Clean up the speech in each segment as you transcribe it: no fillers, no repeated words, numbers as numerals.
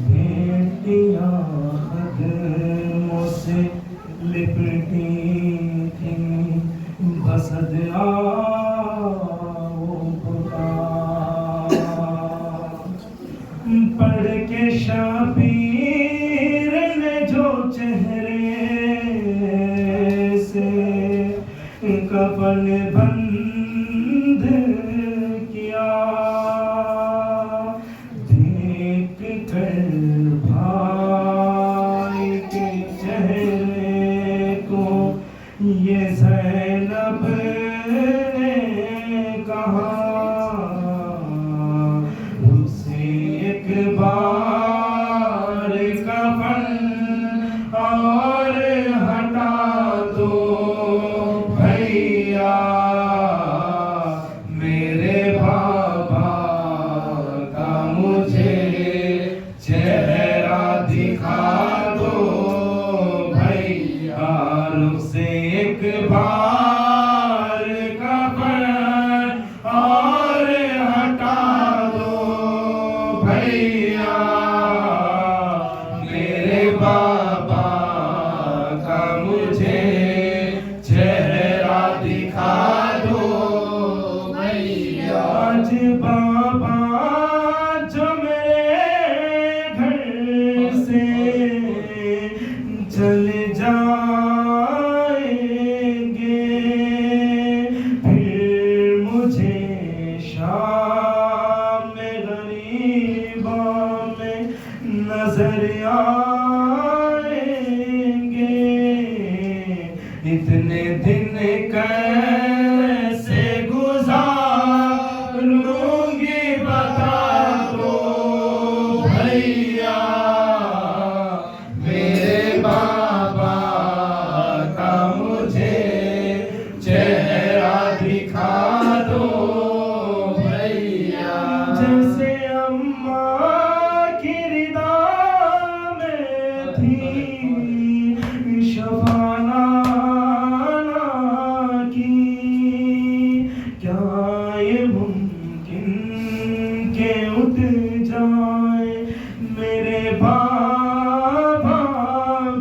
بیٹیاں قدموں سے لپٹی تھیں بسد پڑھ کے شبیر نے جو چہرے سے کفن بند کیا، دیکھ کر بھائی کے چہرے کو یہ زینب نے کہا، اسے ایک بار کفن اور ہٹا دو بھیا، میرے بابا کا مجھے چہرہ دکھا دو بھیا، اسے ایک بار کفن اور ہٹا دو بھیا، میرے بابا کا مجھے چہرہ دکھا دو بھیا۔ آج بابا جو میرے گھر سے چل جائیں گے، پھر مجھے شام میں غریباں میں نظر آئیں گے، اتنے دن کیسے گزاروں گی بتا دو بھیا، میرے بابا کا مجھے چہرہ دکھا دو بھیا۔ جیسے اماں کی رضا میں تھی شفانہ کی، کیا یہ ممکن کہ اٹھ جائیں میرے بابا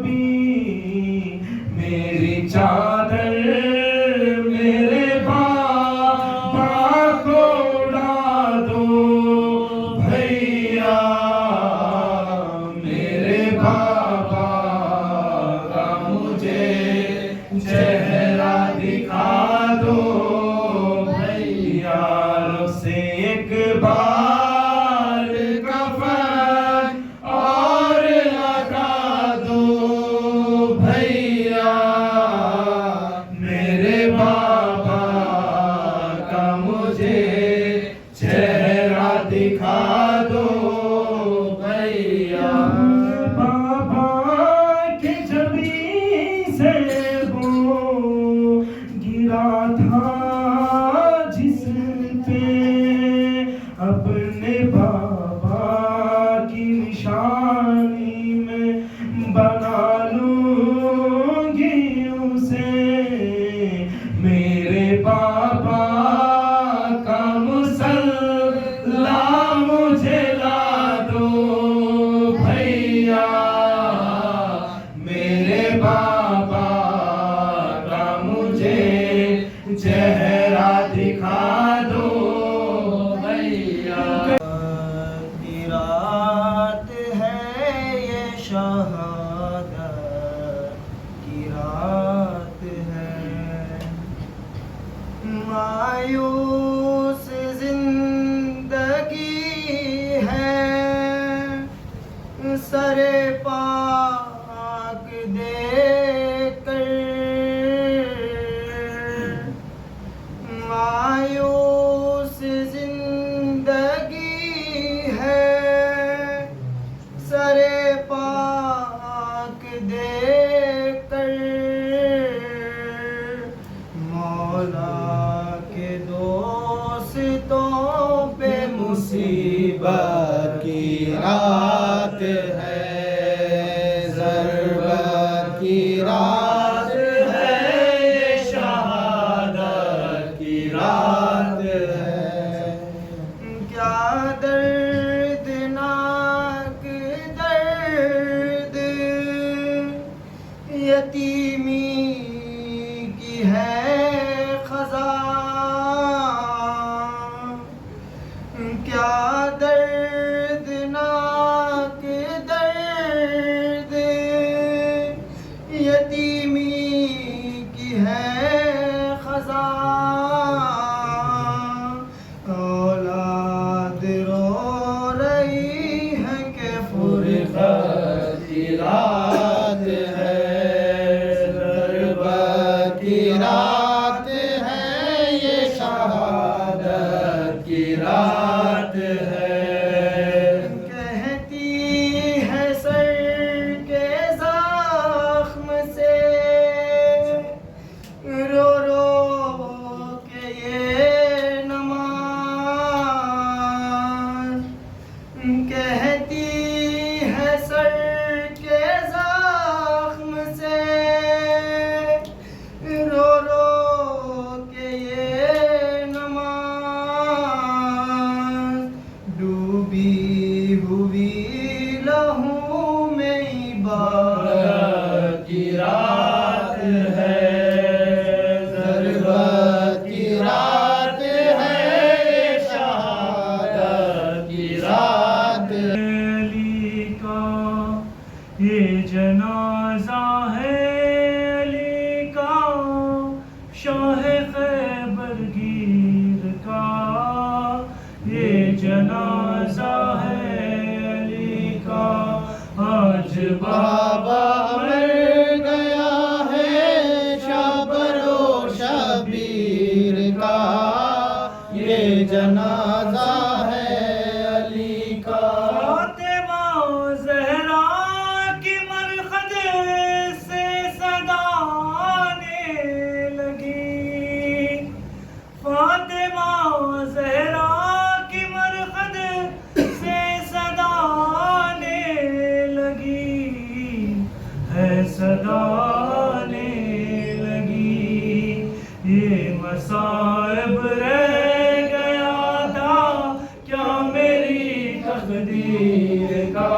بھی، میری چادر میرے بابا کو اڑا دو بھیا، میرے بابا کا مجھے چہرہ دکھا دو بھیا، اسے ایک بار کفن اور لگا دو بھیا، میرے بابا کا مجھے چہرہ دکھا دو بھیا۔ بابا کی جبیں سے وہ گرا تھا جس پہ، اپنے بابا کی نشانی میں بنا لوں گی اسے، میرے بابا کا مصلی مجھے لا دو بھیا، میرے بابا کا مجھے چہرہ دکھا دو بھیا۔ کی رات ہے یہ شہادت کی رات ہے، مایوس زندگی ہے، سر پاک دے کر مایوس زندگی ہے، سر پاک دے کر مولا کے دوستوں پہ مصیبت کی رات ہے، ضربت کی رات ہے، شہادت کی رات ہے، کیا دردناک کی رات ہے کہتی ہے سر کے زخم سے رو رو کے یہ نماز کہتی ہے سر کے زخم سے رو رو کے یہ نماز ڈوبی ہوئی لہو میں عبادت کی رات ہے ضربت کی رات ہے شہادت کی رات علی کا یہ جنازہ ہے علی کا شاہ خیبر گیر کا یہ جنازہ ہے علی کا آج بابا مر گیا ہے شابر و شبیر کا یہ جنازہ ہے علی کا فاطمہ زہرا کی مرقد سے صدا آنے لگی فاطمہ زہرا کی مرقد سے صدا آنے لگی ہے صدا آنے لگی یہ مصائب رہ گیا تھا کیا میری تقدیر کا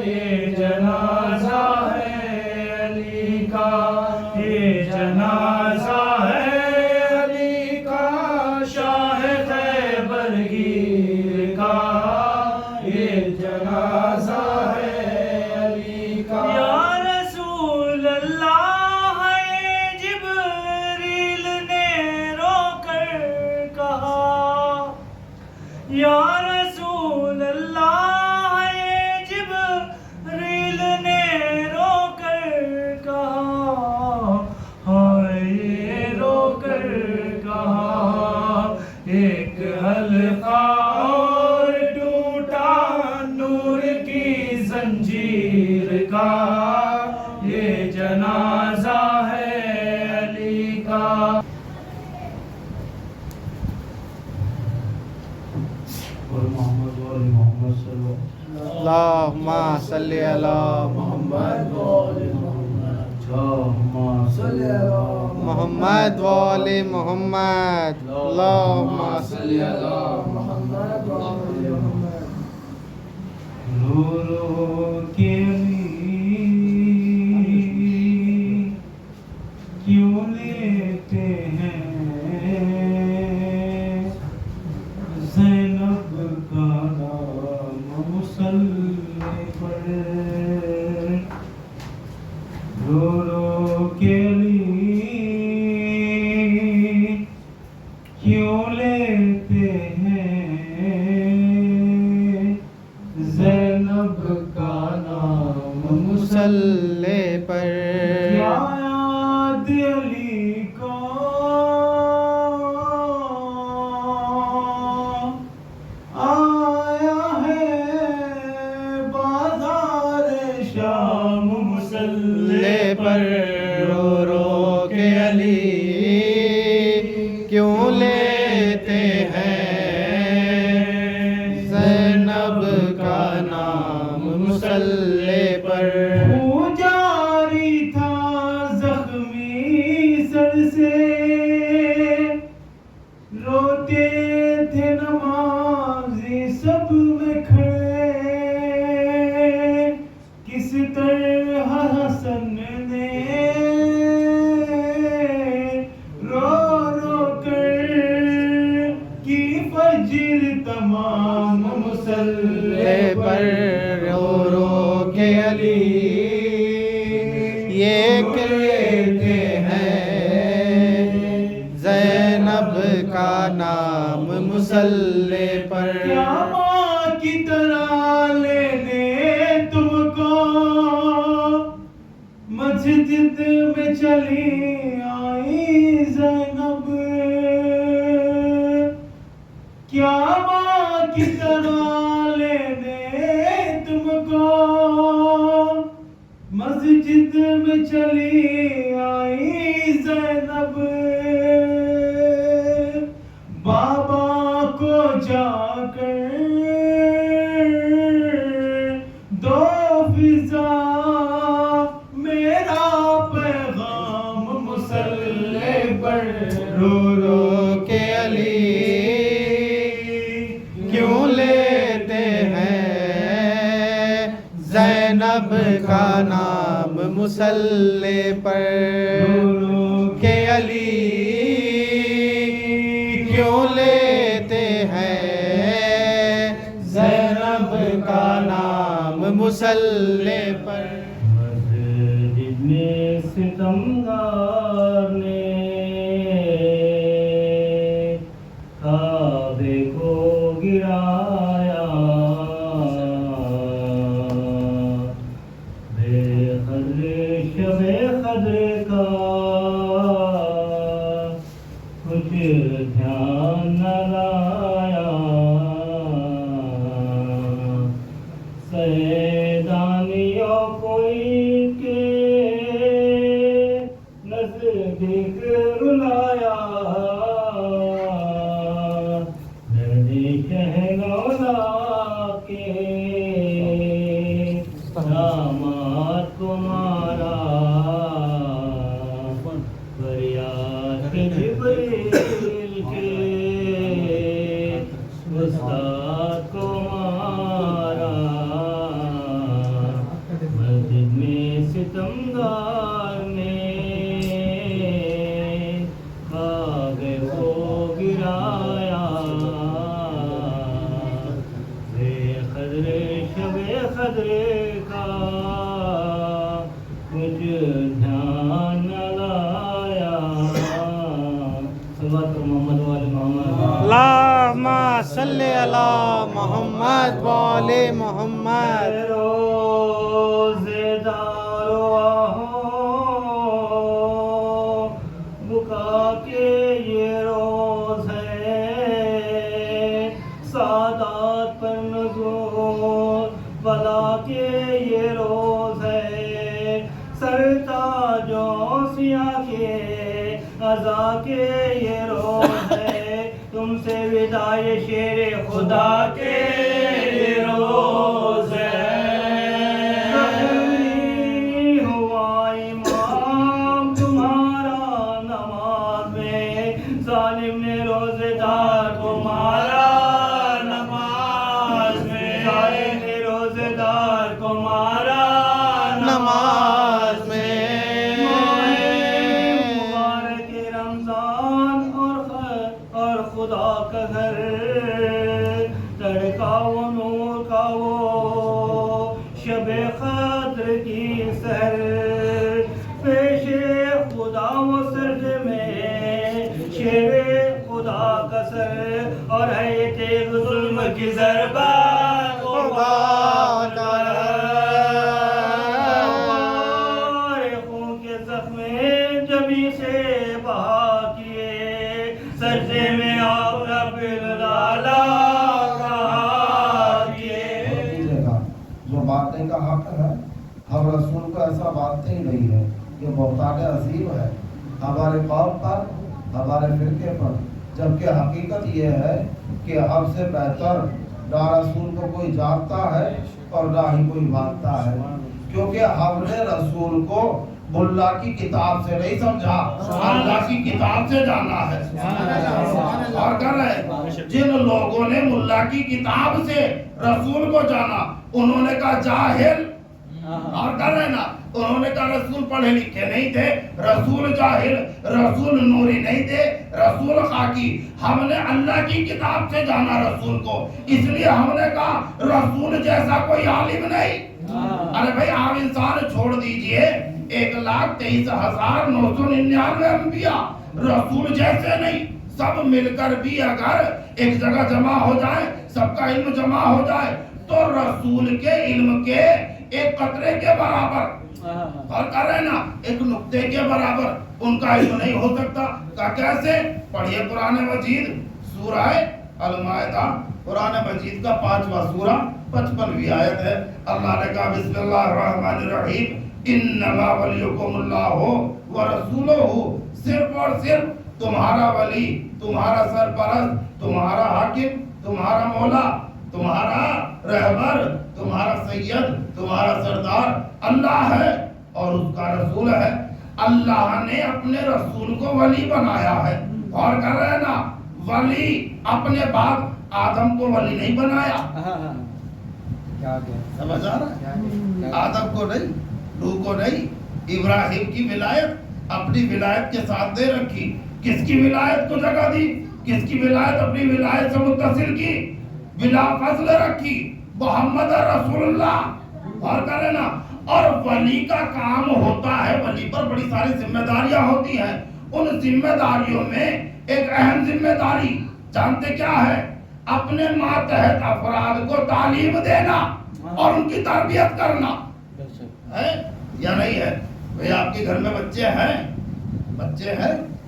یہ جنازہ ہے علی کا یہ جنازہ ہے علی کا شاہ خیبر گیر کا یہ جنازہ ہے علی کا یا رسول اللہ یہ جبریل نے رو کر کہا یا رسول اللہ یہ جبریل نے رو کر کہا ہائے رو کر کہا ایک حلقہ اور ٹوٹا نور کی زنجیر کا یہ جنازہ ہے علی کا محمد وآل محمد صلی اللہ اللہم صلی علی محمد محمد وآل محمد اللہم صلی علی محمد رو رو کے کیوں لیتے ہیں زینب کا نام مسلح پر رو رو کے لیے کیوں لیتے ہیں زینب کا نام مسلح پر کیا یاد علی کو آیا ہے بازار شام مسلح پر رو رو کے علی کیوں لیتے ہیں زینب کا نام مسلح پر وہ جاری تھا زخمی سر سے روتے تھے نمازی سب میں کھڑے کس طرح حسن نے رو رو کر کی فجر تمام مسلح پر رو رو کے علی یہ کہتے ہیں زینب کا نام مسلح پر کیا ماں کی طرح لینے تم کو مسجد میں چلی آئی زینب کیا ماں کی طرح لینے تم کو مسجد میں چلی آئی زینب بابا کو جا کر دو فضا میرا پیغام مسلح پر رو رو کے علی کیوں لیتے ہیں زینب کا نام مسلح پر کہ علی کیوں لیتے ہیں زینب کا نام مسلح پر مسجد میں ستمگار نے کعبے کو گرایا بے قدر شب قدر کا کچھ دھیان نہ لایا سیدانیوں کوئی کے نزدیک رلایا دردی شہنولا کے داماد کو مارا فریاد جبریل کے استاد کو مارا مسجد میں ستمگار نے کعبے کو گرایا بے قدر شب قدر کا کچھ دھیان نہ لایا صلوات محمد وآل محمد اللہم صلی علی محمد وآل محمد روزے دارو آہو بکا کے یہ روز ہے سادات پر نزول بلا کے یہ روز ہے سرتاجوں سیاہ کے عزا کے یہ روز ہے تم سے وداع شیر خدا کے یہ روز ہے زخمی ہوا امام تمہارا نماز میں ظالم نے روزے دار کو مارا نماز میں ظالم نے روزے دار کو مارا نماز میں مبارک رمضان اور خدا کا گھر تڑکا وہ نور کا وہ شب قدر کی سحر پیش خدا و سرد میں شیر خدا کا سر اور ہے تیغ ظلم کی ضربہ جبی سے بہا کیے سجدے میں آپ رب العلا کہا کیے جو باتیں کا حق ہے ہم رسول کو ایسا باتیں ہی نہیں ہے یہ بہتان عظیم ہے ہمارے قوم پر ہمارے فرقے پر جبکہ حقیقت یہ ہے کہ ہم سے بہتر نہ رسول کو کوئی جانتا ہے اور نہ ہی کوئی مانتا ہے کیونکہ ہم نے رسول کو ملا کی کتاب سے نہیں سمجھا اللہ کی کتاب سے جانا ہے اور کر رہے جن لوگوں نے ملا کی کتاب سے رسول کو جانا انہوں نے کہا جاہل اور کر رہے نا انہوں نے کہا رسول پڑھے لکھے نہیں تھے رسول جاہل رسول نوری نہیں تھے رسول خاکی ہم نے اللہ کی کتاب سے جانا رسول کو اس لیے ہم نے کہا رسول جیسا کوئی عالم نہیں ارے بھائی آپ انسان چھوڑ دیجئے 1,23,999 انبیاء رسول جیسے نہیں سب مل کر بھی اگر ایک جگہ جمع ہو جائے سب کا علم جمع ہو جائے تو رسول کے علم کے ایک قطرے کے برابر اور کر رہے نا ایک نقطے کے برابر ان کا علم نہیں ہو سکتا کیسے پڑھیے قرآن مجید سورہ المائدہ قرآن مجید کا 5واں سورہ 55ویں آیت ہے. اللہ نے کہا بسم اللہ الرحمن الرحیم انما ولیکم اللہ ورسولہ، صرف اور صرف تمہارا ولی، تمہارا سرپرست، تمہارا حاکم، تمہارا مولا، تمہارا رہبر، تمہارا سید، تمہارا سردار اللہ ہے اور اس کا رسول ہے. اللہ نے اپنے رسول کو ولی بنایا ہے. اور کر رہے ہیں نا، ولی اپنے باپ آدم کو ولی نہیں بنایا. سمجھ آ رہا ہے؟ آدم کو نہیں، نوح کو نہیں. ابراہیم کی ولایت اپنی ولایت کے ساتھ دے رکھی. کس کی ولایت کو جگہ دی؟ کس کی ولایت اپنی ولایت سے متصل کی؟ بلا فضل رکھی، محمد رسول اللہ. اور کر رہے نا، اور ولی کا کام ہوتا ہے، ولی پر بڑی ساری ذمہ داریاں ہوتی ہیں. ان ذمہ داریوں میں ایک اہم ذمہ داری جانتے کیا ہے؟ اپنے ماتحت افراد کو تعلیم دینا اور ان کی تربیت کرنا ہے یا نہیں ہے؟ بھئی آپ کے گھر میں بچے ہیں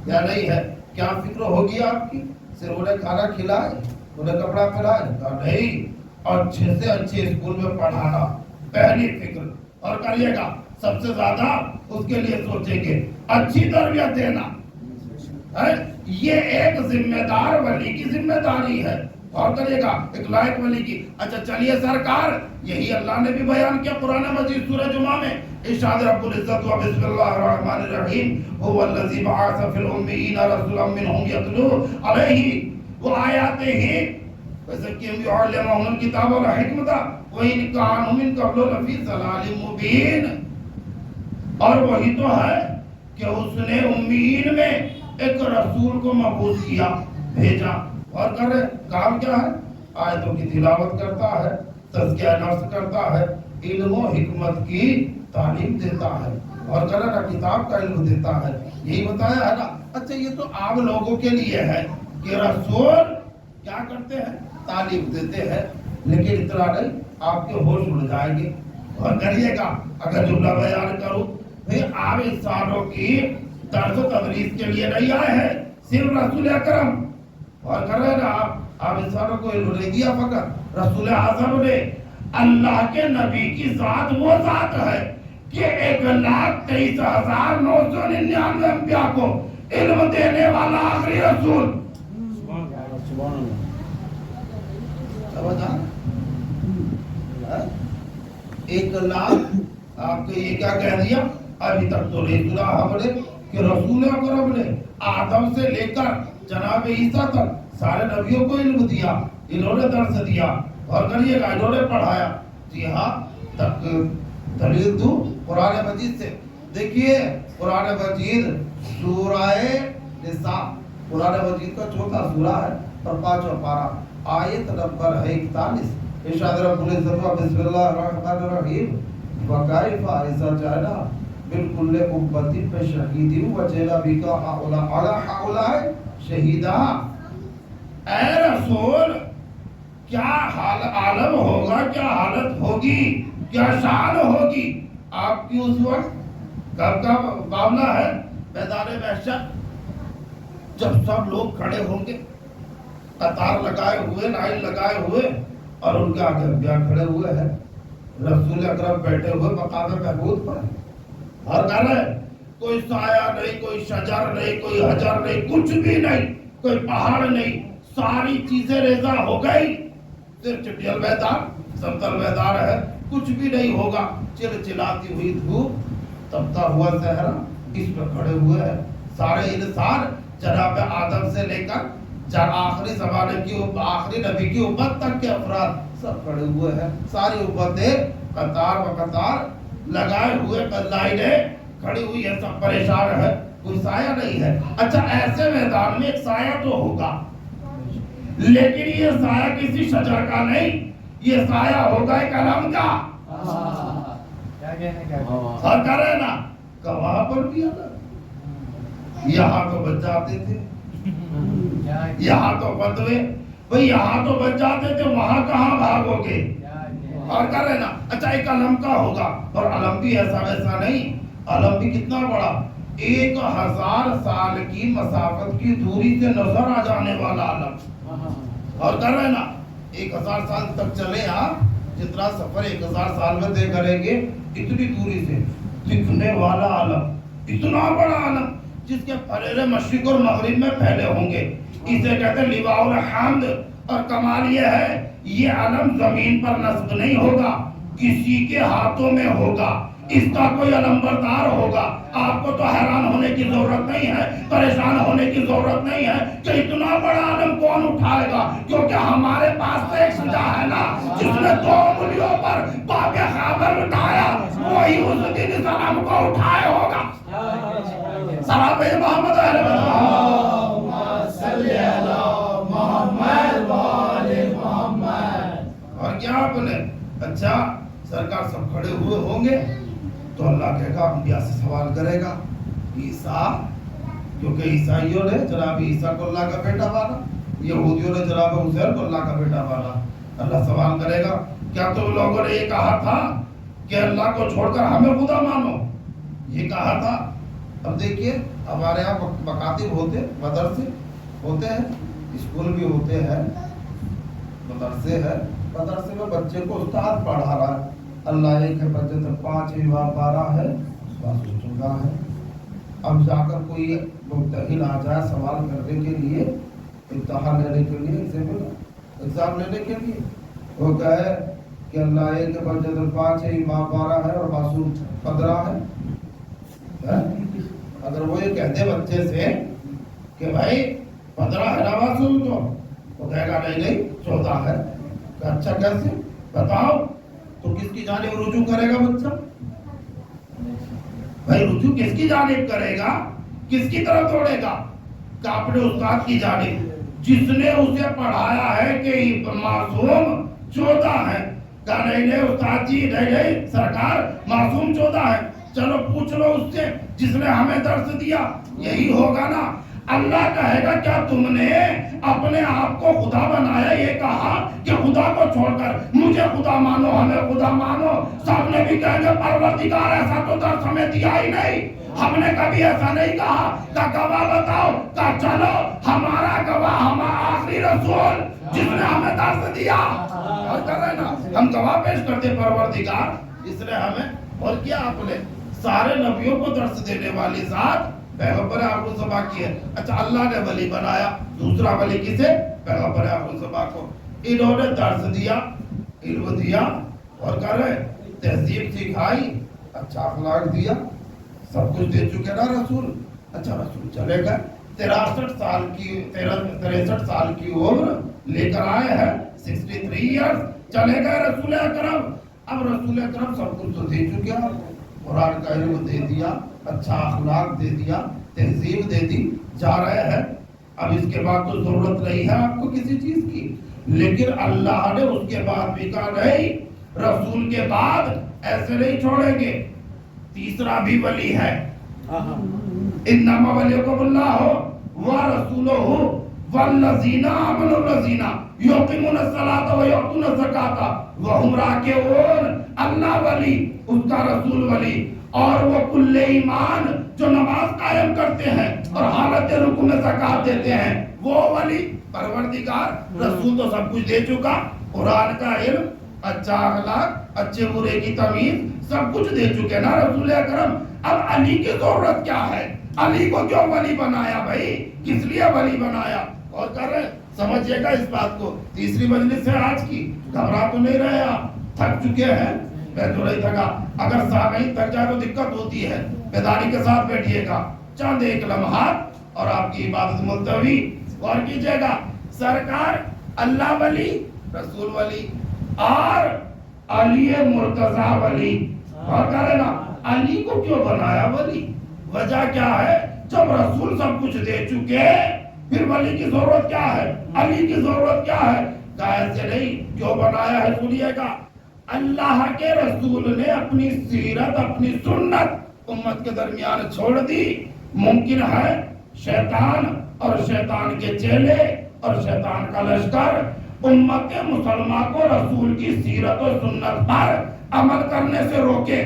یا نہیں ہے؟ کیا فکر ہوگی آپ کی؟ صرف انہیں کھانا کھلائے، انہیں کپڑا پہنائے؟ نہیں. اچھے سے اچھے اسکول میں پڑھانا پہلی فکر. اور کریے گا سب سے زیادہ اس کے لیے سوچیں گے اچھی تربیت دینا ہے. یہ ایک ذمہ دار ولی کی ذمہ داری ہے. اور کریے گا ایک لائق ولی کی. اچھا چلیے سرکار، یہی اللہ نے بھی بیان کیا قرآن مجید سورہ جمعہ میں. ارشاد رب العزت و بسم اللہ الرحمن الرحیم هو الذی بعث فی الامیین رسولا منهم یتلو علیہ آیاتہ وزکیہم یعلمہم الکتاب والحکمۃ وإن کانوا من قبل لفی ضلال مبین. اور وہی تو ہے کہ اس نے امیین میں ایک رسول کو مبعوث کیا، بھیجا. اور کر رہے کام کیا ہے؟ آیتوں کی تلاوت کرتا ہے، تزکیہ نفس کرتا ہے، علم و حکمت کی تعلیم دیتا ہے. اور کر رہے کتاب کا علم دیتا ہے. یہی بتایا ہے نا. اچھا یہ تو عام لوگوں کے لیے ہے کہ رسول کیا کرتے ہیں؟ تعلیم دیتے ہیں. لیکن اتنا نہیں، آپ کے ہوش اڑ جائیں گے. اور کریے گا اگر جملہ بیان کروں، بھئی آپ انسانوں کی درس و تدریس کے لیے نہیں آئے ہیں، صرف رسول اکرم. اور کر رہے نا آپ انسانوں کو علم نہیں دیا، فقط رسول اعظم نے. اللہ کے نبی کی ذات وہ ذات ہے کہ 1,23,999 انبیاء کو علم دینے والا آخری رسول. سمجھ آ 1,00,000 آپ کو یہ کیا کہہ دیا؟ ابھی تک تو نہیں سنا ہم نے کہ رسول اکرم نے آدم سے لے کر جناب عیسیٰ تک سارے نبیوں کو علم دیا، انہوں نے درس دیا. اور کریے گا انہوں نے پڑھایا. جی ہاں، تک دلیل دوں قرآن مجید سے. دیکھیے قرآن مجید سورہ نساء، قرآن مجید کا 4تھا سورہ ہے اور 5واں پارہ، آیت نمبر ہے 41. ارشاد رب العزت بسم اللہ الرحمن الرحیم وکیف اذا جئنا من کل امۃ بشہید وجئنا بک علی ہؤلاء شہیدا. اے رسول، کیا حال عالم ہوگا، کیا حالت ہوگی، کیا شان ہوگی آپ کی اس وقت. کب کا معاملہ ہے؟ میدان محشر، جب سب لوگ کھڑے ہوں گے، قطار لگائے ہوئے، لائن لگائے ہوئے، اور ان کے آگے انبیاء کھڑے ہوئے ہیں، رسول اکرم بیٹھے ہوئے مقام محمود پر. اور کہہ رہے کوئی سایہ نہیں، کوئی شجر نہیں، کوئی حجر نہیں، کچھ بھی نہیں، کوئی پہاڑ نہیں، ساری چیزیں ریزہ ہو گئی. صرف چٹیل میدان، سمتل میدان ہے، کچھ بھی نہیں ہوگا. چلچلاتی ہوئی دھوپ، تپتا ہوا صحرا، اس میں کھڑے ہوئے ہیں سارے انسان، جناب آدم سے لے کر آخری زمانے کی آخری نبی کی امت تک کے افراد سب کھڑے ہوئے ہیں. ساری امتیں قطار و قطار لگائے ہوئے لائنیں کھڑی ہوئی ہے، سب پریشان ہے، کوئی سایہ نہیں ہے. اچھا ایسے میدان میں ایک سایہ تو ہوگا، لیکن یہ سایہ کسی شجر کا نہیں، یہ سایہ ہوگا ایک علم کا. اور کہہ رہے نا کہ وہاں پر بھی یہاں تو بچ جاتے تھے، یہاں تو فتوے، بھئی یہاں تو بچ جاتے تھے، وہاں کہاں بھاگو گے. اور کہہ رہے نا اچھا ایک علم کا ہوگا. اور علم بھی ایسا ویسا نہیں، علم بھی کتنا بڑا، 1000 سال کی مسافت کی دوری سے نظر آ جانے والا علم. اور کر رہے نا 1000 سال تک چلے آپ جتنا سفر 1000 سال میں طے کریں گے اتنی دوری سے دکھنے والا عالم اتنا بڑا عالم جس کے پھیرے مشرق اور مغرب میں پھیلے ہوں گے اسے کہتے ہیں لواء الحمد. اور کمال یہ ہے یہ علم زمین پر نصب نہیں ہوگا کسی کے ہاتھوں میں ہوگا اس کا کوئی علم بردار ہوگا. آپ کو تو حیران ہونے کی ضرورت نہیں ہے پریشان ہونے کی ضرورت نہیں ہے کہ اتنا بڑا علم کون اٹھائے گا کیونکہ ہمارے پاس تو ایک سجا ہے نا جس نے 2 انگلیوں پر باب خیبر اٹھایا وہی اس دن اس علم کو اٹھائے ہوگا. صحابہ محمد اہل اللہم صلی علی محمد وآل محمد. اور کیا آپ نے اچھا سرکار سب کھڑے ہوئے ہوں گے تو اللہ کہے گا انبیاء سے سوال کرے گا عیسیٰ کیونکہ عیسائیوں نے جناب عیسیٰ کو اللہ کا بیٹا مانا یہودیوں نے جناب عزیر کو اللہ کا بیٹا مانا. اللہ سوال کرے گا کیا تم لوگوں نے یہ کہا تھا کہ اللہ کو چھوڑ کر ہمیں خدا مانو یہ کہا تھا. اب دیکھیے ہمارے یہاں مکاتب ہوتے مدرسے ہوتے ہیں اسکول بھی ہوتے ہیں مدرسے ہیں مدرسے میں بچے کو استاد پڑھا رہا ہے اللہ ایک ہے بچے تک 5 بار 12 ہے بس چنگا ہے. اب جا کر کوئی مبتہل آ جائے سوال کرنے کے لیے امتحان لینے کے لیے ایگزام لینے کے لیے وہ کہے کہ اللہ ایک ہے بچے تک 5 بار 12 ہے اور معصوم 15 ہے. اگر وہ یہ کہتے بچے سے کہ بھائی 15 ہے نا معصوم تو وہ کہے گا نہیں 14 ہے. اچھا کیسے بتاؤ تو کس کی جانب رجوع کرے گا بچہ بھائی رجوع کس کی جانب کرے گا کس کی طرف دوڑے گا کہ اپنے استاد کی جانب جس نے اسے پڑھایا ہے کہ معصوم 14 ہے. کہا نہیں استاد جی نہیں سرکار معصوم 14 ہے. چلو پوچھ لو اس سے جس نے ہمیں درس دیا یہی ہوگا نا. اللہ کہے گا کیا تم نے اپنے آپ کو خدا بنایا یہ کہا کہ خدا کو چھوڑ کر مجھے خدا مانو ہمیں خدا مانو. سب نے بھی کہیں گے پروردگار ایسا تو درس ہمیں دیا ہی نہیں ہم نے کبھی ایسا نہیں کہا. کہ گواہ بتاؤ کہ چلو ہمارا گواہ ہمارا آخری رسول جس نے ہمیں درس دیا اور کر رہے نا ہم گواہ پیش کرتے پروردگار جس نے ہمیں. اور کیا آپ نے سارے نبیوں کو درس دینے والی ذات پیغمبر آپ الصبا کی ہے. اچھا اللہ نے ولی بنایا دوسرا ولی کسے پیغمبر آپ الصبا کو. انہوں نے درس دیا علم دیا اور کر رہے تہذیب سکھائی اچھا اخلاق دیا سب کچھ دے چکے نا رسول. اچھا رسول چلے گئے 63 سال کی عمر لے کر آئے ہیں 63 ایئرز چلے گئے رسول اکرم. اب رسول اکرم سب کچھ تو دے چکے ہیں قرآن کا علم دے دیا اچھا اخلاق دے دیا تہذیب دے دی جا رہے ہیں. اب اس کے بعد تو ضرورت نہیں ہے آپ کو کسی چیز کی. لیکن اللہ نے اس کے بعد بھی کہا نہیں رسول کے بعد ایسے نہیں چھوڑیں گے. تیسرا بھی ولی ہے انما ولیکم اللہ ورسولہ والذین آمنوا الذین یقیمون الصلاۃ ویؤتون الزکاۃ وہم راکعون. اللہ ولی اس کا رسول ولی اور وہ کل ایمان جو نماز قائم کرتے ہیں اور حالت رکوع میں زکات دیتے ہیں وہ ولی. پروردگار رسول تو سب کچھ دے چکا قرآن کا علم اچھا اخلاق اچھے برے کی تمیز سب کچھ دے چکے نا رسول اکرم. اب علی کی ضرورت کیا ہے علی کو کیوں ولی بنایا بھائی کس لیے ولی بنایا. اور کر رہے سمجھئے گا اس بات کو. تیسری مجلس ہے آج کی گھبرا تو نہیں رہے آپ تھک چکے ہیں میں تو نہیں تھکا. اگر سامعین تھک جائے تو دقت ہوتی ہے بیداری کے ساتھ بیٹھیے گا چند ایک لمحات اور آپ کی عبادت ملتوی غور کیجئے گا. سرکار اللہ ولی رسول ولی اور علی مرتضی ولی. اور کہہ رہے نا علی کو کیوں بنایا ولی وجہ کیا ہے جب رسول سب کچھ دے چکے پھر ولی کی ضرورت کیا ہے علی کی ضرورت کیا ہے. کہا ایسے نہیں کیوں بنایا ہے سنیے گا. اللہ کے رسول نے اپنی سیرت اپنی سنت امت کے درمیان چھوڑ دی. ممکن ہے شیطان اور شیطان کے چیلے اور شیطان کا لشکر امت مسلمان کو رسول کی سیرت و سنت پر عمل کرنے سے روکے.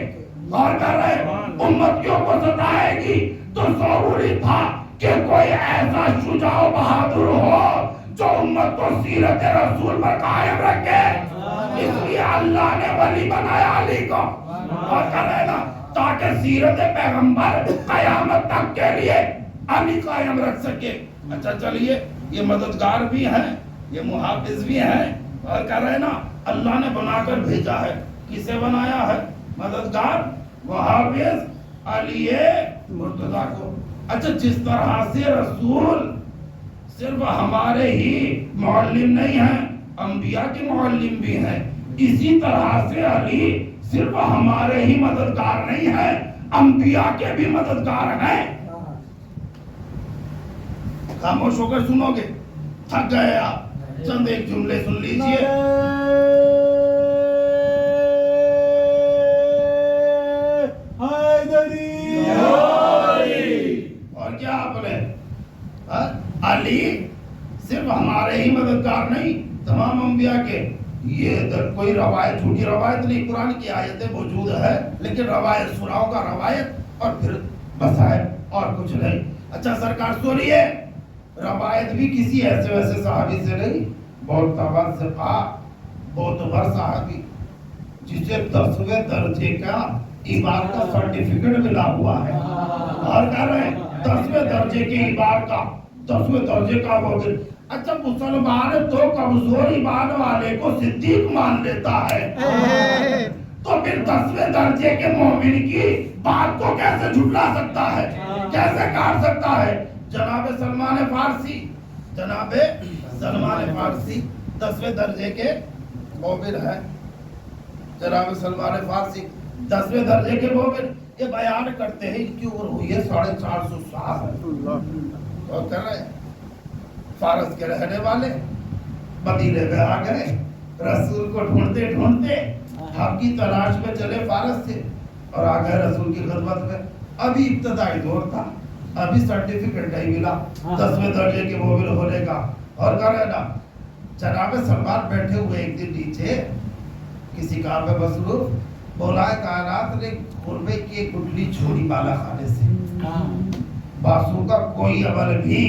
غور کر رہے امتیوں کو ستائے گی تو ضروری تھا کہ کوئی ایسا شجاع و بہادر ہو جو امت کو سیرت رسول پر قائم رکھے. اس لیے اللہ نے ولی بنایا علی کو, اور کہا نا تاکہ سیرت پیغمبر قیامت تک کے لیے علی قائم رکھ سکے. اچھا چلیے, یہ مددگار بھی ہیں, یہ محافظ بھی ہیں, اور کہہ رہے نا اللہ نے بنا کر بھیجا ہے. کسے بنایا ہے مددگار؟ محافظ علی مرتضیٰ کو. اچھا, جس طرح سے رسول صرف ہمارے ہی معلم نہیں ہیں, انبیاء کے معلم بھی ہیں, اسی طرح سے علی صرف ہمارے ہی مددگار نہیں ہیں, انبیاء کے بھی مددگار ہیں. خاموش ہو کر سنو گے, تھک گئے آپ, چند ایک جملے سن لیجئے. اور کیا آپ نے, علی صرف ہمارے ہی مددگار نہیں, تمام انبیاء کے. یہ کوئی روایت, جھوٹی روایت نہیں, قرآن کی آیتیں موجود ہے, لیکن روایت سناؤں کا روایت اور پھر بس ہے اور کچھ نہیں. اچھا سرکار سنیے, روایت بھی کسی ایسے ویسے صحابی سے نہیں, بہت تبر سے بہت بر صحابی جسے 10ویں درجے کا عبادت کا سرٹیفکیٹ ملا ہوا ہے. اور کہہ رہے ہیں 10ویں درجے کی عبادت کا, 10ویں درجے کا وہ. اچھا مسلمان تو کمزور ایمان والے کو صدیق مان لیتا ہے, تو پھر 10ویں درجے کے مومن کی بات کو کیسے جھٹلا سکتا ہے, کیسے کاٹ سکتا ہے؟ جناب سلمان فارسی, جناب سلمان فارسی 10ویں درجے کے مومن ہے. جناب سلمان فارسی 10ویں درجے کے مومن, یہ بیان کرتے ہیں کہ عمر ہوئی ہے 450 سال. اور کر رہے ہیں فارس کے رہنے والے مدینے میں آ گئے, رسول کو ڈھونڈتے ڈھونڈتے حق کی تلاش میں چلے فارس سے, اور آ گئے رسول کی خدمت میں. ابھی ابتدائی دور تھا, ابھی سرٹیفکیٹ نہیں ملا 10ویں درجے کے مومن ہونے کا. اور کہہ رہے نا جناب سلمان بیٹھے ہوئے ایک دن نیچے کسی کام میں مصروف, مولا کائنات نے قربے کی ایک گٹلی چھوڑی بالا خانے سے. باسو کا کوئی عمل بھی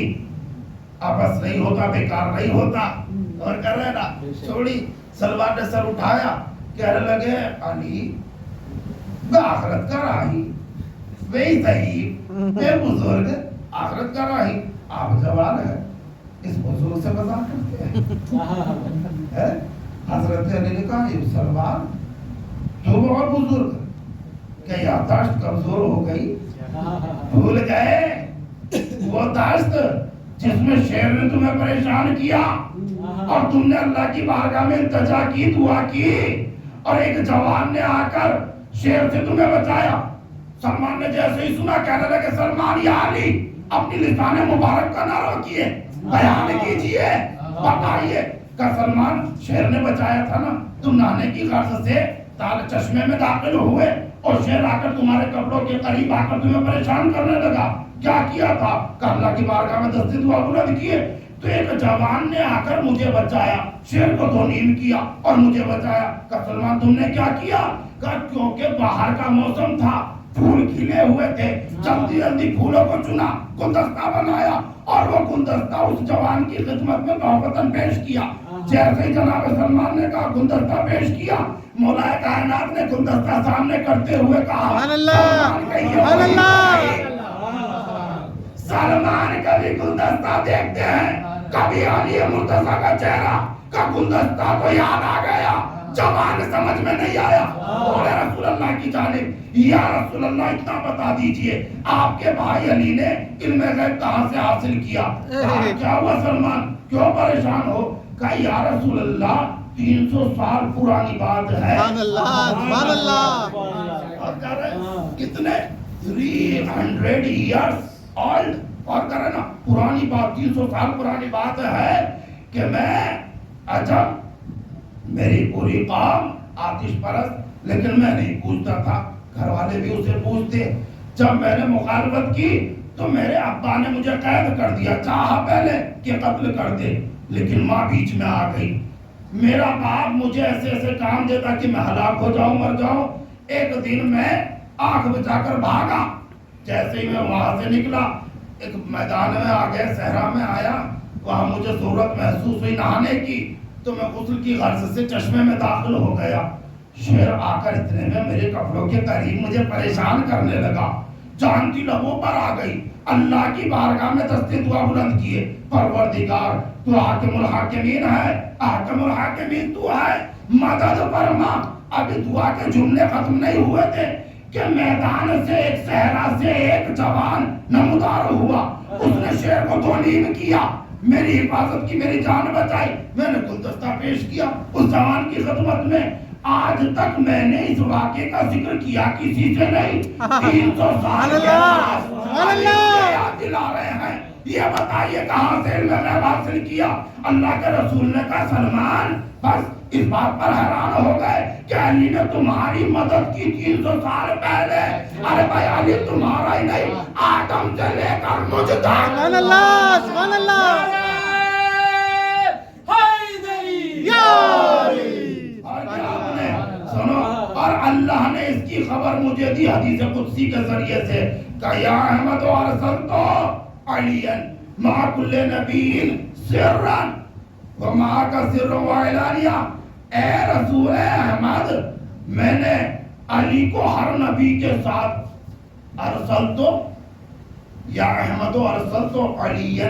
آپس نہیں ہوتا, بیکار نہیں ہوتا. اور کہہ رہے نا چھوڑی, سلمان نے سر اٹھایا, کہنے لگے علی آخرت کا راہی, وہی صحیح اے بزرگ, آخرت کا راہی, آپ جوان ہیں, اس بزرگ سے مذاق کرتے ہیں. حضرت علی نے کہا یہ سلمان تو بہت بزرگ, کہ یادداشت کمزور ہو گئی, بھول گئے وہ داشت جس میں شیر نے تمہیں پریشان کیا, اور تم نے اللہ کی بارگاہ میں التجا کی, دعا کی, اور ایک جوان نے آ کر شیر سے تمہیں بچایا. سلمان نے جیسے ہی سنا کہنے لگے سلمان یا علی اپنی لسان مبارک کا نہ روکیے, بیان کیجئے, بتائیے. کہ سلمان شیر نے بچایا تھا نا, تم نہانے کی غرض سے تال چشمے میں داخل ہوئے اور شیر آ کر تمہارے کپڑوں کے قریب آ کر تمہیں پریشان کرنے لگا, کیا کیا تھا؟ کہ اللہ کی بارگاہ میں دستی دعا بلند کیے, تو ایک جوان نے آ کر مجھے بچایا, شیر کو دو نیم کیا اور مجھے بچایا. کہ سلمان تم نے کیا کیا؟ کہ کیونکہ باہر کا موسم تھا, پھول کھلے ہوئے تھے, جلدی جلدی پھولوں کو چنا, گلدستہ بنایا, اور وہ گلدستہ اس جوان کی خدمت میں محبتاً پیش کیا. جیسے ہی جناب سلمان نے کہا گلدستہ پیش کیا, مولا کائنات نے گلدستہ سامنے کرتے ہوئے کہا سبحان اللہ, سبحان اللہ. سلمان کبھی گلدستہ دیکھتے ہیں, کبھی علی مرتضیٰ کا چہرہ کا گلدستہ کو یاد آ گیا, جوان سمجھ میں نہیں آیا. بولے رسول اللہ کی جانب, یا رسول اللہ اتنا بتا دیجئے آپ کے بھائی علی نے علم غیب کہاں سے حاصل کیا؟ کیا ہوا سلمان, کیوں پریشان ہو؟ کہا یا رسول اللہ 300 سال پرانی بات ہے. سبحان اللہ, سبحان اللہ. اور کہہ رہے کتنے 300 years old, اور کہہ رہے نا پرانی بات, 300 سال پرانی بات ہے کہ میں عجب, میری پوری قوم آتش پرست, لیکن میں نہیں پوچھتا تھا, گھر والے بھی اسے پوچھتے. جب میں نے مخالفت کی تو میرے ابا نے مجھے قید کر دیا, چاہا پہلے کہ قتل کر دے, لیکن ماں بیچ میں آ گئی. میرا باپ مجھے ایسے ایسے کام دیتا کہ میں ہلاک ہو جاؤں, مر جاؤں. ایک دن میں آنکھ بچا کر بھاگا, جیسے ہی میں وہاں سے نکلا ایک میدان میں آ گئے, صحرا میں آیا, وہاں مجھے ضرورت محسوس ہوئی نہانے کی تو میں غسل کی غرض سے چشمے میں داخل ہو گیا. شیر آ کر اتنے میں میرے کپڑوں کے قریب مجھے پریشان کرنے لگا. جان کی لبوں پر آ گئی. اللہ کی بارگاہ میں دستے دعا بلند کیے. پروردگار تو حاکم الحاکمین ہے, احکم الحاکمین تو ہے, مدد فرما. ابھی دعا کے جملے ختم نہیں ہوئے تھے کہ میدان سے ایک صحرا سے ایک جوان نمودار ہوا. اس نے شیر کو دو نیم کیا, میری حفاظت کی, میری جان بچائی. میں نے گلدستہ پیش کیا اس جوان کی خدمت میں. آج تک میں نے اس واقعے کا ذکر کیا کسی سے نہیں. 300 سال کے بعد یاد دلا رہے ہیں. یہ بتائیے کہاں سے علم غیب حاصل کیا؟ اللہ کے رسول نے کہا سلمان بس اس بات پر حیران ہو گئے کہ علی نے تمہاری مدد کی 300 سال پہلے. ارے بھائی علی تمہارا ہی نہیں, آدم سے لے کر مجھ تک. سبحان اللہ, سبحان اللہ. سنو, اور اللہ نے اس کی خبر مجھے دی حدیث قدسی کے ذریعے سے کہ یا احمد ارسلتو علیا مع کل نبی سرا ومع کا سر و اعلانیہ. اے رسول احمد, میں نے علی کو ہر نبی کے ساتھ ارسلتو یا احمد ارسلتو علیا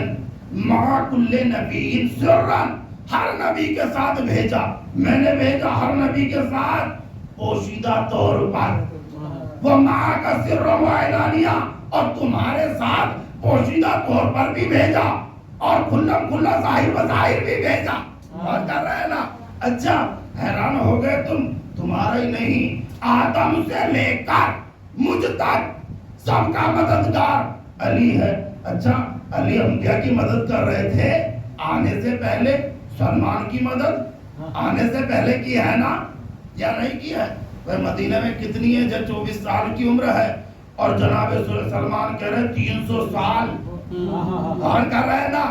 مع کل نبی سرا, ہر نبی کے ساتھ بھیجا. میں نے بھیجا ہر نبی کے ساتھ پوشیدہ طور پر, وہ ماں کا سر و اعلانیہ, اور تمہارے ساتھ پوشیدہ طور پر بھی بھیجا اور کھلم کھلا ظاہر بظاہر بھی بھیجا. اور کر رہے نا. اچھا حیران ہو گئے تم, تمہارا ہی نہیں آدم سے لے کر مجھ تک سب کا مددگار علی ہے. اچھا علی انبیاء کی مدد کر رہے تھے آنے سے پہلے. سلمان کی مدد آنے سے پہلے کی ہے نا یا نہیں کی ہے؟ بھائی مدینہ میں کتنی ہے جب 24 سال کی عمر ہے اور جناب سلمان کہہ رہے 300 سال. اور کر رہے نا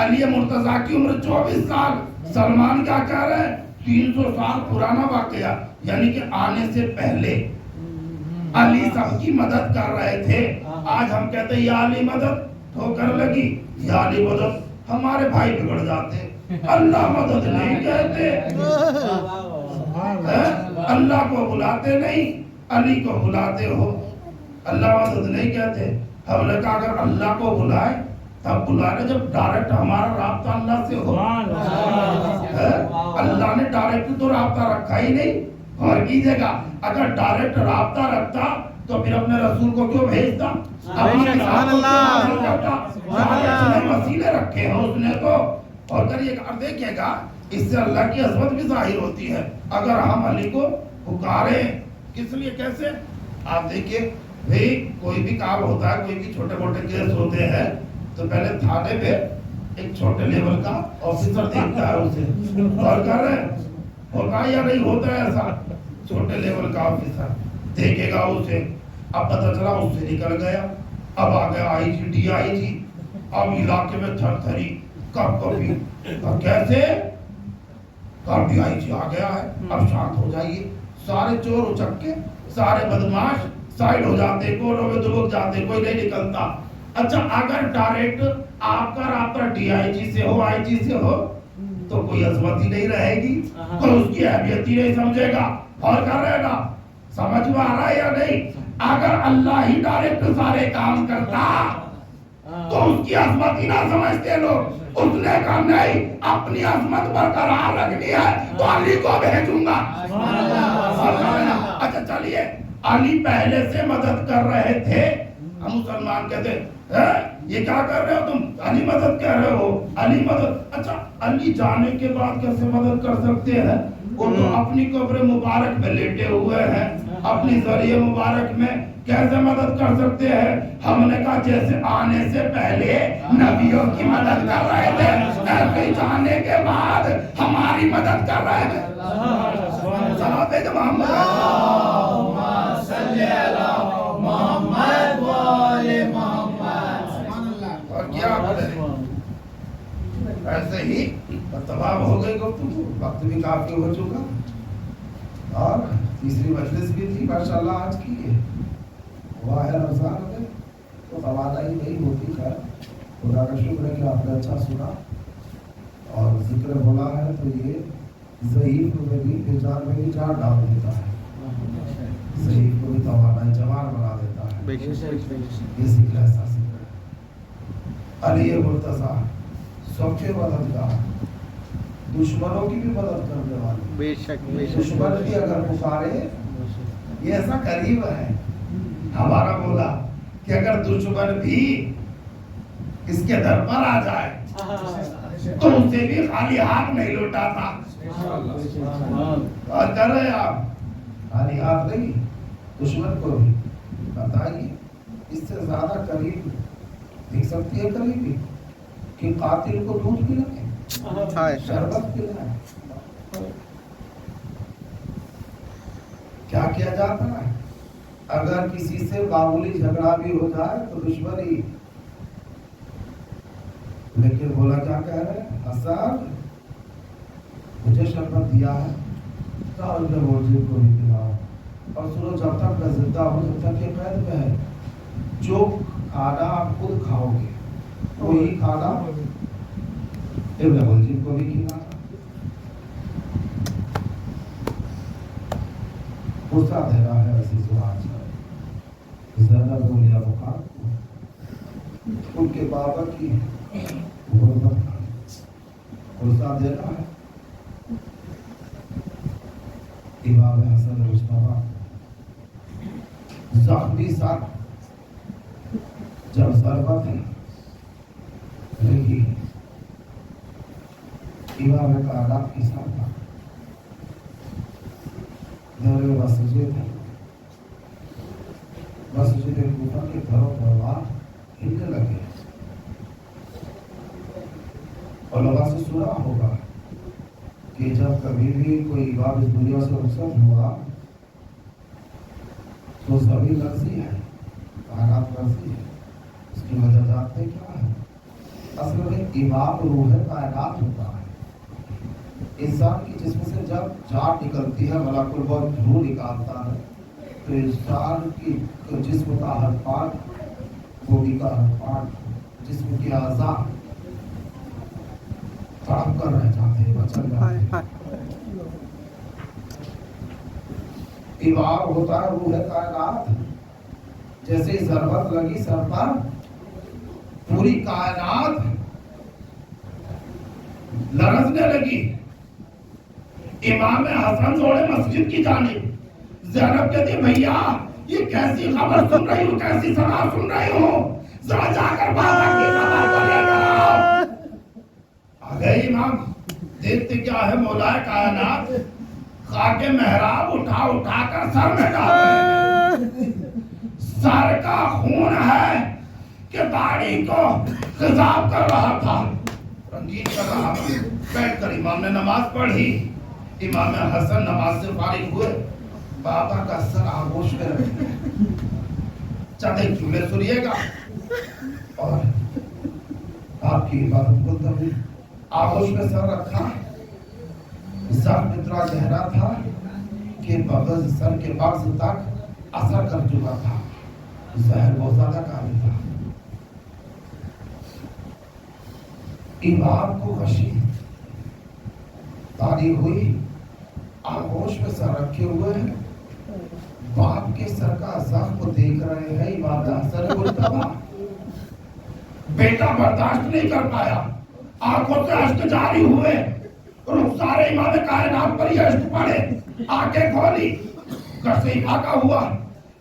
علی مرتضیٰ کی عمر 24 سال, سلمان کیا کہہ رہے ہیں 300 سال پرانا واقعہ. یعنی کہ آنے سے پہلے علی سب کی مدد کر رہے تھے. آج ہم کہتے ہیں یا علی مدد ٹھوکر لگی, یا علی مدد, ہمارے بھائی بگڑ جاتے. اللہ مدد نہیں کہتے, اللہ کو بلاتے نہیں, علی کو بلاتے ہو. اللہ مدد نہیں کہتے. ہم نے کہا اگر اللہ کو بلائے تب بلانے جب ڈائریکٹ ہمارا رابطہ اللہ سے ہو. اللہ نے ڈائریکٹ تو رابطہ رکھا ہی نہیں. اور کیجئے گا اگر ڈائریکٹ رابطہ رکھتا تو پھر اپنے رسول کو کیوں بھیجتا؟ سبحان اللہ, وسیلے رکھے ہیں اس نے تو. اور دیکھیے گا اس سے اللہ کی عظمت بھی ظاہر ہوتی ہے. اگر ہم علی کو پکاریں کس لیے کیسے, آپ دیکھیے بھئی کوئی بھی کام ہوتا ہے, کوئی بھی چھوٹے موٹے کیس ہوتے ہیں تو پہلے تھانے پہ ایک چھوٹے لیول کا آفیسر دیکھتا ہے اسے. اور کر رہے ہوتا یا نہیں ہوتا ہے ایسا, چھوٹے لیول کا آفیسر دیکھے گا اسے. اب پتہ چلا اس سے نکل گیا, اب آ گیا آئی جی ڈی آئی جی. اب علاقے میں تھر تھری کب کبھی کیسے کب ڈی آئی جی آ گیا ہے, اب شانت ہو جائیے. سارے چور اچک کے سارے بدماش سائڈ ہو جاتے, کوڑوں میں دبک جاتے, کوئی نہیں نکلتا. اچھا اگر ڈائریکٹ آپ کا رابطہ ڈی آئی جی سے ہو, آئی جی سے ہو تو کوئی عظمت ہی نہیں رہے گی, کوئی اس کی اہمیت ہی نہیں سمجھے گا. اور کر رہے نا, سمجھ میں آ رہا ہے یا نہیں؟ اگر اللہ ہی ڈائریکٹ سارے کام کرتا تو اس کی عظمت ہی نہ سمجھتے لوگ. اس نے کہا نہیں, اپنی عظمت برقرار رکھنی ہے تو علی کو بھیجوں گا. اچھا چلیے, علی پہلے سے مدد کر رہے تھے. ہم مسلمان کہتے یہ کیا کر رہے ہو تم, علی مدد کہہ رہے ہو, علی مدد. اچھا علی جانے کے بعد کیسے مدد کر سکتے ہیں؟ وہ تو اپنی قبر مبارک میں لیٹے ہوئے ہیں, اپنی ذریعہ مبارک میں کیسے مدد کر سکتے ہیں؟ ہم نے کہا جیسے آنے سے پہلے نبیوں کی مدد کر رہے تھے ایسے جانے کے بعد ہماری مدد کر رہے ہیں. صحابہ محمد اور کیا ایسے ہی تمام ہو گئی گفتگو, وقت بھی کافی ہو چکا اور تیسری مجلس بھی تھی ماشاءاللہ آج کی ہے. واحد رمضان میں تو توانائی نہیں ہوتی. خیر خدا کا شکر ہے کہ آپ نے اچھا سنا. اور ذکر بولا ہے تو یہ ضعیف میں بھی بیچار میں بھی جان ڈال دیتا ہے، ضعیف کو بھی توانائی جوان بنا دیتا ہے، یہ ذکر ایسا ذکر ہے۔ علی مرتضیٰ سب کے مددگار، دشمنوں کی بھی مدد کرنے والے، بے شک بے شک دشمن بھی اگر پکارے یہ ایسا قریب ہے ہمارا مولا کہ اگر دشمن بھی اس کے در پر آ جائے تو اسے بھی خالی ہاتھ نہیں لوٹاتا۔ اور کر رہے آپ خالی ہاتھ نہیں، دشمن کو بھی بتائیے اس سے زیادہ قریب دیکھ سکتی ہے قریبی کہ قاتل کو دودھ پلائے، شربت پلائے، کیا کیا جاتا ہے؟ اگر کسی سے معمولی جھگڑا بھی ہو جائے تو دشمنی، لیکن بولا کیا کہہ رہے ہیں؟ حسن مجھے شربت دیا ہے تو موجود کو بھی پلاؤ، اور سنو جب تک میں زندہ ہوں، جب تک یہ قید میں ہے، جو کھانا آپ خود کھاؤ گے وہی کھانا ابن ملجم کو بھی کھلانا۔ غصہ دے رہا ہے عزیز و آج زینب اولیاء مقام کو، ان کے بابا کی غربت، غصہ دے رہا ہے امام حسن مصطفیٰ زخمی ساتھ جب ضربت لگی امام کائنات کے ساتھ دور مسجد کوفہ کے گھروں پروار ہلنے لگے۔ علماء سے سنا ہوگا کہ جب کبھی بھی کوئی امام اس دنیا سے رخصت ہوا تو زمین لرزی ہے، کائنات لرزی ہے۔ اس کی وجہ جانتے کیا ہے؟ اصل میں امام روح کائنات ہوتا ہے۔ انسان کی جسم سے جب جان نکلتی ہے، ملک الموت روح نکالتا ہے، تو انسان کی جسم کا ہر پارٹ، باڈی کا ہر پارٹ، جسم کے اعضاء تڑپ کر رہ جاتے ہیں، بچل جاتے ہیں۔ امام ہوتا ہے روح کائنات۔ جیسے ہی ضربت لگی سر پر، پوری کائنات لرزنے لگی۔ امام حسن دوڑے مسجد کی جانب، زینب کہتی بھیا یہ کیسی خبر سن رہی ہوں، کیسی سنا سن رہی ہوں، ذرا جا کر بابا کی خبر کو لے کر آؤ۔ آ گئے امام، دیکھتے کیا ہے مولا کائنات خاک محراب اٹھا اٹھا کر سر میں ڈال رہے ہیں۔ سر کا خون ہے کہ داڑھی کو خضاب کر رہا تھا، رنگین کر رہا تھا۔ بیٹھ کر امام نے نماز پڑھی۔ امام حسن نماز سے فارغ ہوئے، بابا کا سر آغوش میں رکھے، چاہتے چولے سنیے گا، اور آپ کی عبادت کو تبھی آغوش میں سر رکھا۔ زخم اتنا گہرا تھا کہ مغز سر کے مغز تک اثر کر چکا تھا، زہر بہت زیادہ کاری تھا۔ امام کو غشی تاریخ ہوئی، آغوش میں سر رکھے ہوئے ہیں، باپ کے سر کا زخم کو دیکھ رہے ہیں امام حسن مصطفیٰ۔ بیٹا برداشت نہیں کر پایا، آنکھوں سے اشک جاری ہوئے، رخسار امام کائنات پر یہ اشک پڑے، آنکھیں کھولی، گھر سے افاقہ ہوا۔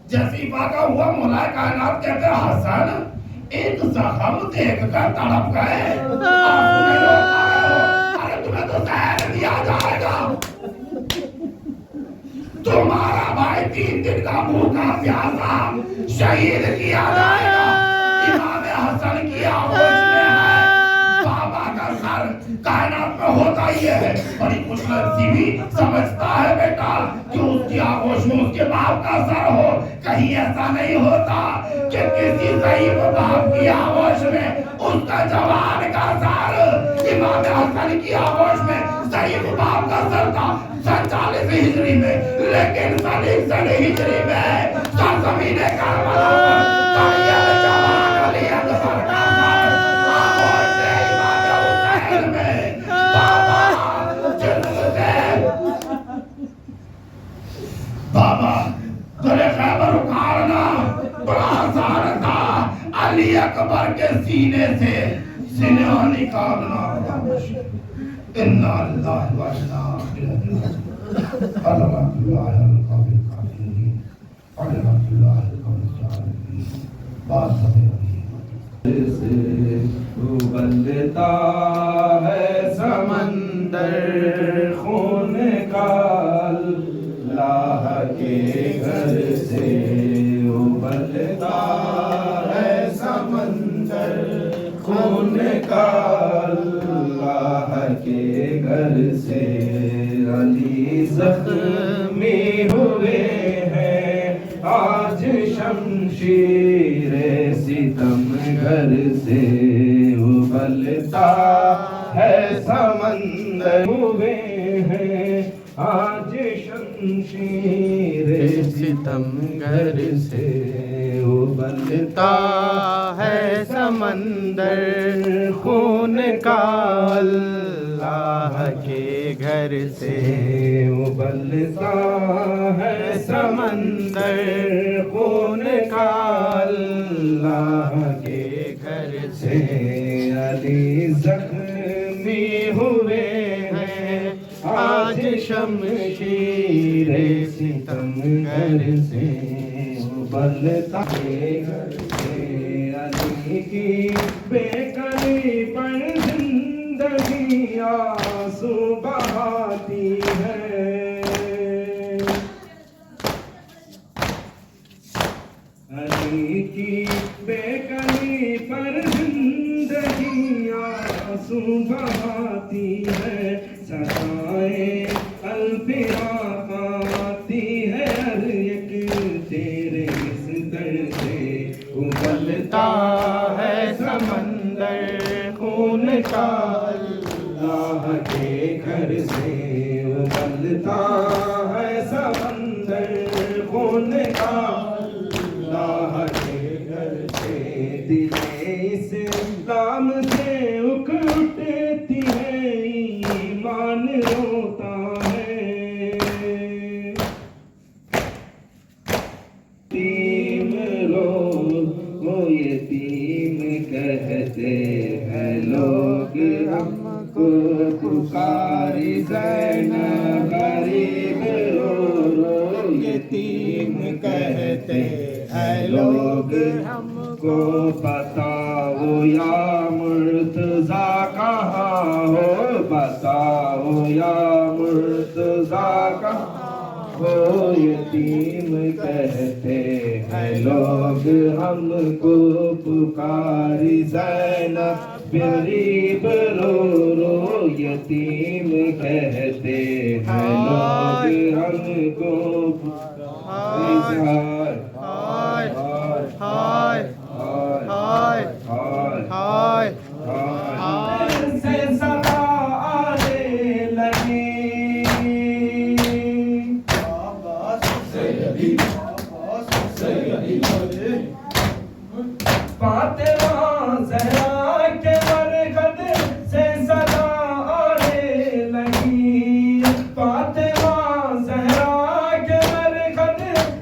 جیسے افاقہ ہوا، مولا کائنات کہتے ہیں حسن ایک زخم دیکھ کر تڑپ گئے، آنکھوں میں لوگ آئے ہو، ارے تمہیں تو زہر دیا جائے گا، تمہارا بھائی 3 دن کا بھوکا پیاسا شہید کیا جائے گا۔ امام حسن کی آغوش میں ہے، بابا کا سر کائنات میں ہوتا ہی ہے، بڑی خوش نصیبی سمجھتا ہے بیٹا کہ اس کی آغوش میں اس کے باپ کا سر ہو۔ کہیں ایسا نہیں ہوتا کہ کسی ضعیف باپ کی آغوش میں اس کا جوان کا سر، امام حسن کی آغوش میں ضعیف باپ کا سر تھا 47 ہجری میں، لیکن 61 ہجری میں سرزمین کربلا پر تاریخ جوان علی اکبر کا سر آغوش امام حسین میں اکبر کے سینے سے سینہ نکالنا انا اللہ و انا الیہ راجعون اللہ القوی القادر اللہ القوی الجاہر بات سے ابلتا ہے سمندر خون کا اللہ کے گھر سے ابلتا ہے سمندر خون کا اللہ کے گھر سے علی زخمی ہوئے ہیں آج شمشیر ستم گھر سے ابلتا ہے سمندر ہوئے ہیں آج شمشیر ستم گھر سے ابلتا ہے سمندر خون کا اللہ کے گھر سے ابلتا ہے سمندر خون کا اللہ کے گھر سے علی زخمی ہوئے ہیں آج شمشیر ستم گھر سے ابلتا ہے گھر سے علی کی بے کلی پر زندگی آنسو بہاتی ہے علی کی بے کلی پر زندگی آنسو بہاتی ہے سدائے الفراق آتی ہے ہر ایک تیرے بستر سے ابلتا ہے سمندر خون کا اللہ کے گھر سے ابلتا ہے سمندر خون کا اللہ کے گھر سے دل اسلام سے اکھڑتی ہے ایمان روتا ہے یتیم لوگ وہ یتیم کہتے ہیں لوگ ہم کو پکاری زینب غریب رو رو یتیم کہتے ہیں لوگ ہم کو بتاؤ یا مرتضیٰ کہاں ہو بتاؤ یا مرتضیٰ کہاں ہو یتیم کہتے ہیں لوگ ہم کو پکاری زینب غریب رو رو یتیم کہتے ہیں لوگ ہم کو پکاری زینب ہائے ہائے ہائے ہائے ہائے سے صدا آنے لگی فاطمہ زہرا کے مرکز سے صدا آنے لگی فاطمہ زہرا کے مرکز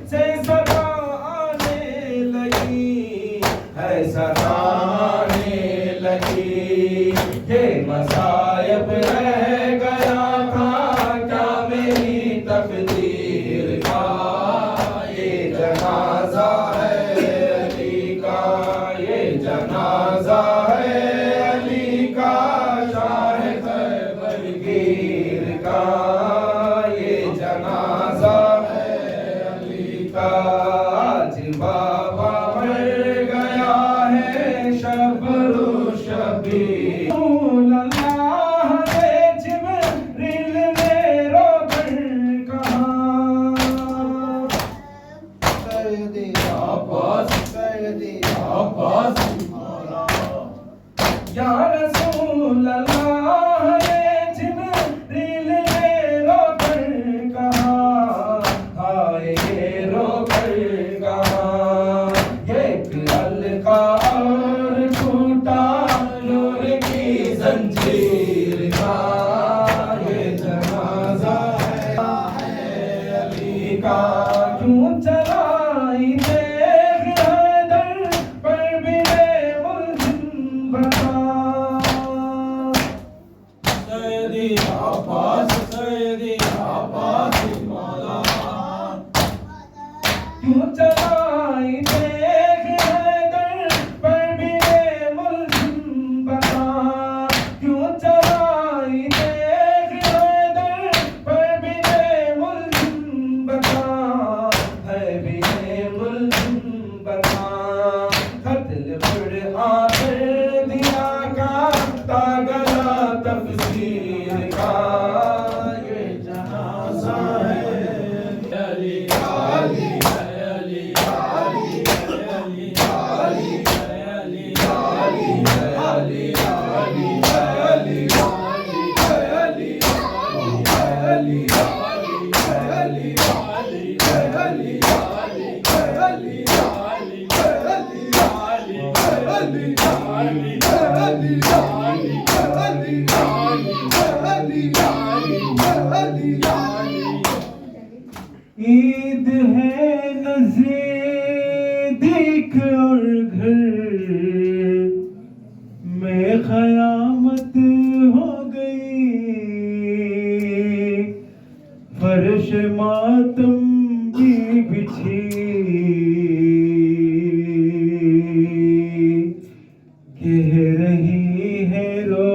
سے صدا آنے لگی ہے صدا آنے لگی یہ مصائب رہ گیا تھا کیا میری تقدیر کا یہ جنازہ ہے علی کا یہ جنازہ ہے علی کا شاہ خیبر گیر کا یہ جنازہ ہے علی کا آج بابا مر گیا ہے شبر و شبیر رسول اللہ نے جبریل نے رو کر کہا سیدی عباس سیدی عباس یا رسول اللہ نے جبریل نے عید ہے نزدیک اور گھر میں قیامت ہو گئی، فرش ماتم بھی بچھی، کہہ رہی ہے رو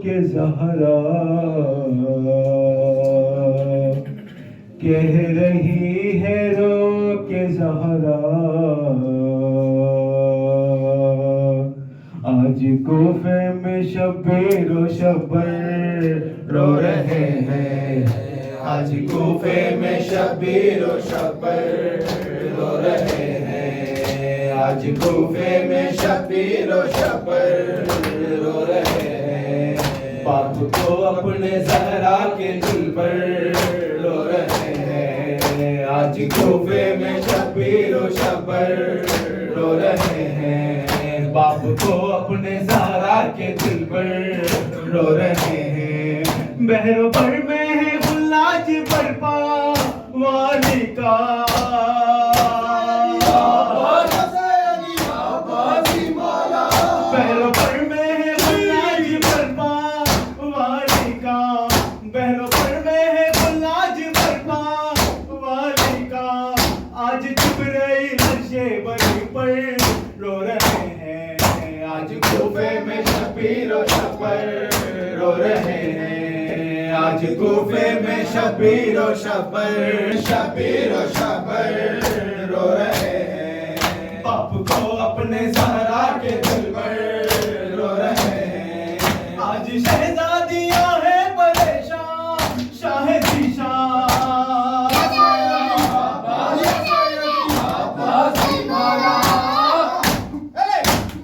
کے زہرا، کہہ رہی ہے رو کے زہرا، آج کوفے میں شبیر و شبر رو رہے ہیں، آج کوفے میں شبیر و شبر رو رہے ہیں، آج کوفے میں شبیر و شبر رو رہے ہیں، باپ کو اپنے زہرا کے دل پر رو رہے ہیں، آج کوفے میں شبیر و شبر رو رہے ہیں، باپ کو اپنے زہرا کے دل پر رو رہے ہیں، بہرو پر میں ہے غلاج برپا والی کا، بہرو پر میں ہے غلاج برپا والی کا، بہرو پر میں ہے غلاج برپا والی کا، آج جبرائیل شیبری پر رو رہے ہیں، آج کوفے میں شبیر و شبر رو رہے ہیں، آج کوفے میں شبیر و شبر، شبیر و شبر رو رہے ہیں، باپ کو اپنے زہرا کے دل پر رو رہے ہیں، آج شہزادیاں ہیں پریشان، شاہ ذیشان،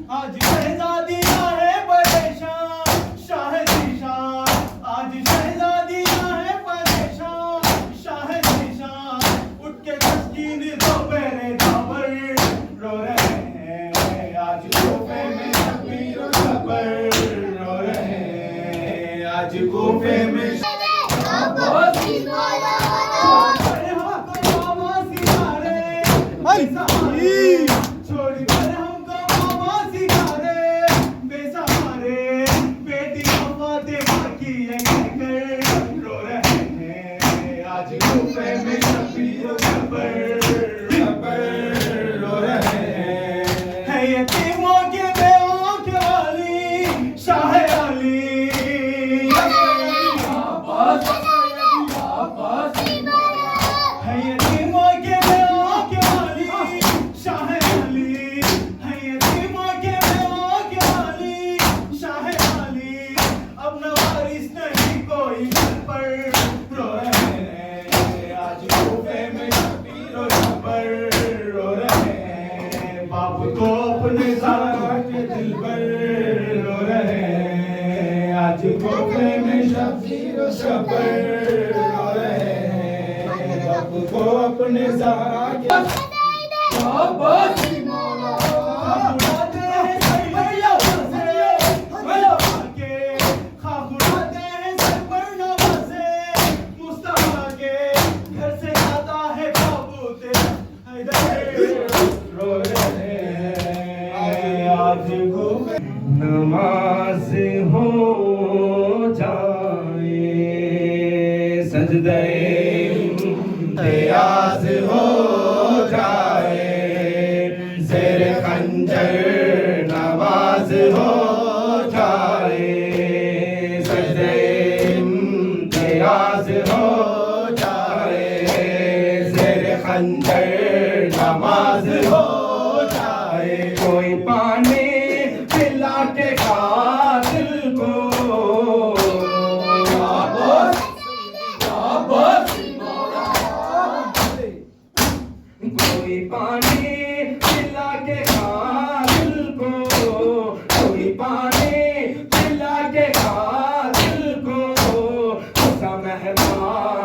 آج شہزادیاں ہیں پریشان، شاہ ذیشان، آج شہزادیاں ہیں پریشان، شاہ ذیشان، اٹھ کے تسکین دو پہرے داور رو رہے ہیں، آج کوفے میں شبیر و شبر رو رہے ہیں، آج کوفے میں چھوڑ کر ہم کو ماما سکھارے، بے سہارے بیٹی فاطمہ کی یہ کہہ کر رو رہے ہیں، آج کوفے میں شبیر و شبر رو رہے ہیں، یتیموں کے بیووں کے والی شاہ علی، یتیموں کے بیووں کے والی شاہ علی، یتیموں کے بیووں کے والی شاہ علی، اب نوارث نہیں کوئی گھر پر رو رہے ہیں، آج کوفے میں شبیر و شبر رو رہے ہیں، باپ کو اپنے زہرا کے دل پر رو رہے ہیں، آج کوفے میں شبیر و شبر رو رہے ہیں، باپ کو اپنے زہرا کے نماز ہو جائے، سجدہ امتیاز ہو جائے، زیر خنجر نواز ہو جائے، سجدہ امتیاز ہو جائے، زیر خنجر نواز ہو جائے، کوئی پانی پلا کے قاتل کو، کوئی پانی پلا کے قاتل کو، کوئی پانی پلا کے قاتل کو، ایسا مہمان